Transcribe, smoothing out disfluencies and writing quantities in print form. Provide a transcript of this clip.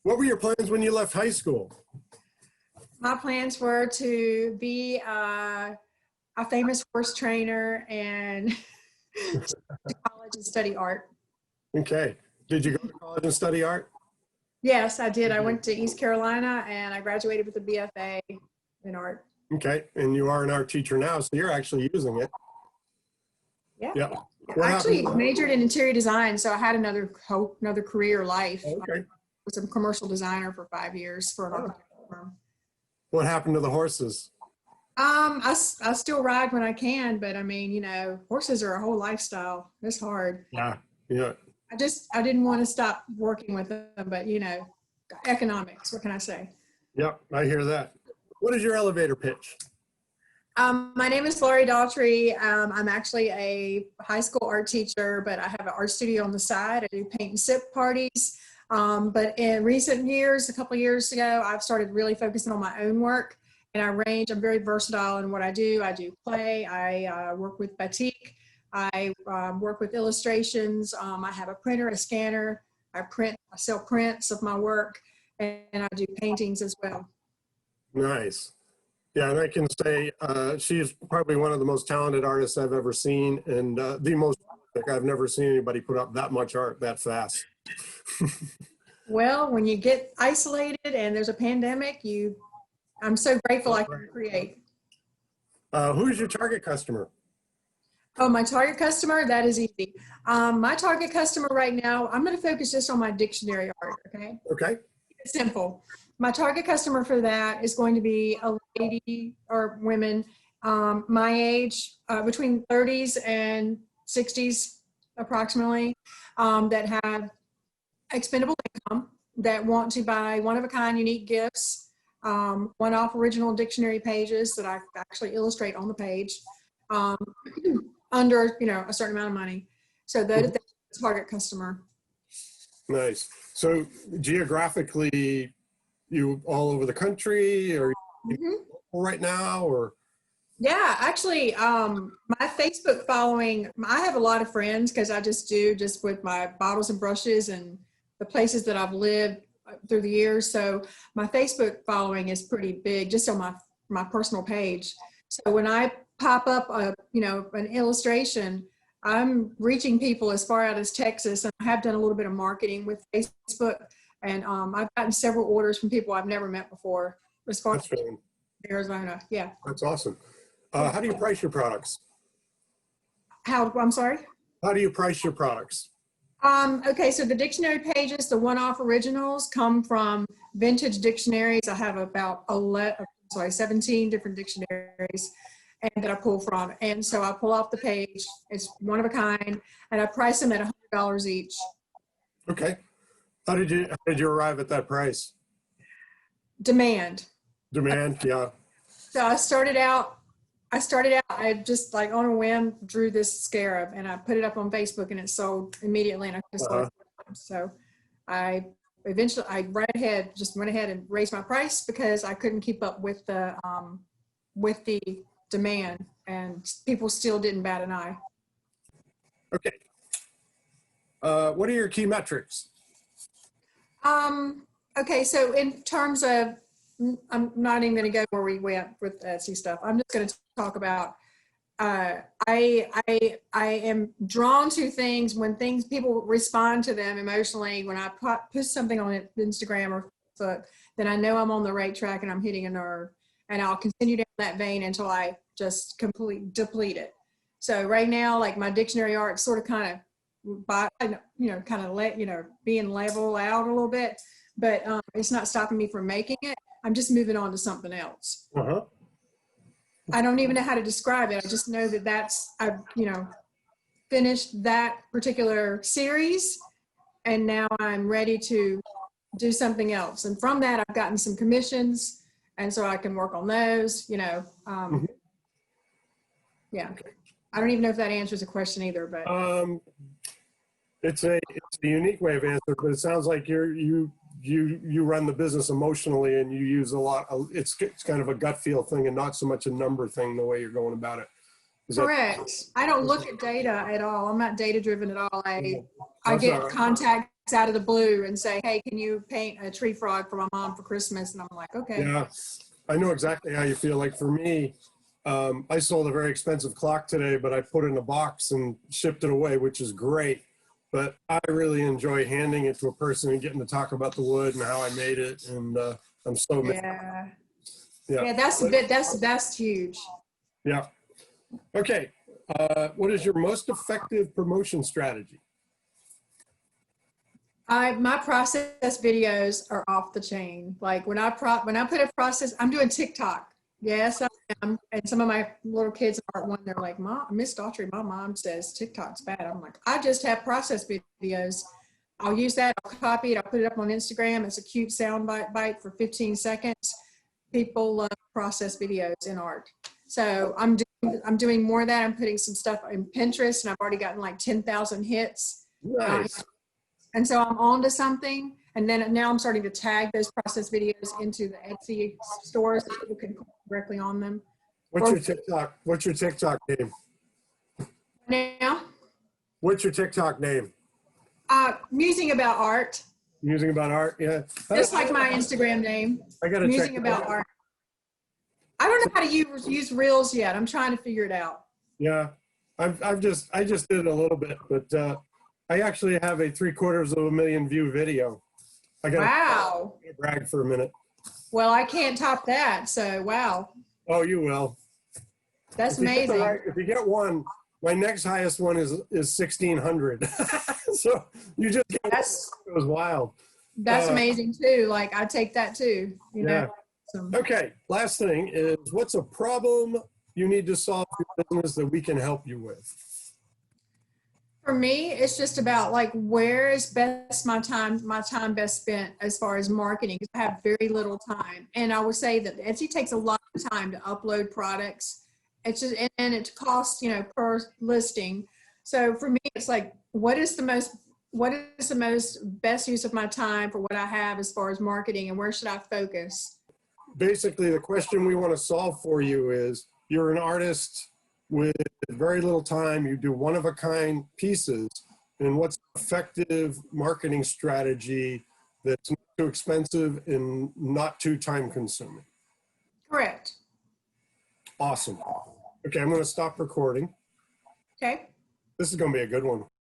What were your plans when you left high school? My plans were to be a famous horse trainer and to college and study art. Okay. Did you go to college and study art? Yes, I did. I went to East Carolina and I graduated with a BFA in art. Okay. And you are an art teacher now, so you're actually using it. Yeah. Yeah. I actually majored in interior design, so I had another career life. Okay. I was a commercial designer for 5 years for an architectural firm. What happened to the horses? I still ride when I can, but I mean, you know, horses are a whole lifestyle. It's hard. Yeah. Yeah. I didn't want to stop working with them, but you know, economics, what can I say? Yep. I hear that. What is your elevator pitch? My name is Lauri Daughtry. I'm actually a high school art teacher, but I have an art studio on the side. I do paint and sip parties. But in recent years, a couple of years ago, I've started really focusing on my own work, and I'm very versatile in what I do. I do clay, I work with batik, I work with illustrations. I have a printer, a scanner, I sell prints of my work, and I do paintings as well. Nice. Yeah, and I can say she's probably one of the most talented artists I've ever seen, and the most, I've never seen anybody put up that much art that fast. Well, when you get isolated and there's a pandemic, I'm so grateful I can create. Who's your target customer? Oh, my target customer, that is easy. My target customer right now, I'm going to focus just on my dictionary art, okay? Okay. It's simple. My target customer for that is going to be a lady or women my age, between 30s and 60s approximately, that have expendable income, that want to buy one-of-a-kind unique gifts, one-off original dictionary pages that I actually illustrate on the page, under a certain amount of money. So that's the target customer. Nice. So geographically, you all over the country, or right now, or? Yeah, actually, my Facebook following, I have a lot of friends because I just with my bottles and brushes and the places that I've lived through the years. So my Facebook following is pretty big just on my personal page. So when I pop up an illustration, I'm reaching people as far out as Texas, and I have done a little bit of marketing with Facebook, and I've gotten several orders from people I've never met before as far as Arizona. Yeah. That's awesome. How do you price your products? I'm sorry? How do you price your products? Okay, so the dictionary pages, the one-off originals, come from vintage dictionaries. I have about 17 different dictionaries and that I pull from. And so I pull off the page, it's one of a kind, and I price them at $100 each. Okay. How did you arrive at that price? Demand. Demand, yeah. So I started out, I just like on a whim drew this scarab and I put it up on Facebook and it sold immediately, and I just sold it. So I eventually, just went ahead and raised my price because I couldn't keep up with the demand, and people still didn't bat an eye. Okay. What are your key metrics? Okay, so in terms of, I'm not even going to go where we went with Etsy stuff. I'm just going to talk about, I am drawn to things when people respond to them emotionally. When I put something on Instagram or Facebook, then I know I'm on the right track and I'm hitting a nerve, and I'll continue down that vein until I just completely deplete it. So right now, like my dictionary art sort of kind of being level out a little bit, but it's not stopping me from making it. I'm just moving on to something else. I don't even know how to describe it. I just know that I've finished that particular series, and now I'm ready to do something else. And from that, I've gotten some commissions, and so I can work on those, Yeah. I don't even know if that answers the question either, but. It's a unique way of answering, but it sounds like you run the business emotionally, and you use a lot of, it's kind of a gut feel thing and not so much a number thing the way you're going about it. Correct. I don't look at data at all. I'm not data driven at all. I get contacted out of the blue and say, hey, can you paint a tree frog for my mom for Christmas? And I'm like, okay. Yeah, I know exactly how you feel. Like for me, I sold a very expensive clock today, but I put it in a box and shipped it away, which is great. But I really enjoy handing it to a person and getting to talk about the wood and how I made it. And I'm so Yeah. yeah. Yeah, that's huge. Yeah. Okay. What is your most effective promotion strategy? My process videos are off the chain. Like when I put a process, I'm doing TikTok. Yes, I am. And some of my little kids are one. They're like, "Mom, Miss Daughtry, my mom says TikTok's bad." I'm like, I just have process videos. I'll use that. I'll copy it. I'll put it up on Instagram. It's a cute sound bite for 15 seconds. People love process videos in art. So I'm doing more of that. I'm putting some stuff in Pinterest, and I've already gotten like 10,000 hits. Nice. And so I'm on to something. And then now I'm starting to tag those process videos into the Etsy stores so people can click directly on them. What's your TikTok? What's your TikTok name? Now, What's your TikTok name? musing about art, Musing about art. Yeah. just like my Instagram name. I gotta check Musing about art. I don't know how to use Reels yet. I'm trying to figure it out. Yeah. I just did it a little bit, but I actually have a 750,000 view video. I gotta Wow. brag for a minute. Well, I can't top that. So, wow. Oh, you will. That's If you get the amazing. if you get one, my next highest one is 1,600. So you just get That's it was wild. That's amazing too. Like I take that too. You know. Okay. Last thing is, what's a problem you need to solve for your business that we can help you with? For me, it's just about like where is best my time best spent as far as marketing, because I have very little time. And I would say that Etsy takes a lot of time to upload products. It's just, and it costs, per listing. So for me, it's like, what is the most best use of my time for what I have as far as marketing, and where should I focus? Basically, the question we want to solve for you is, you're an artist with very little time, you do one-of-a-kind pieces, and what's an effective marketing strategy that's not too expensive and not too time-consuming? Correct. Awesome. Okay, I'm going to stop recording. Okay. This is going to be a good one.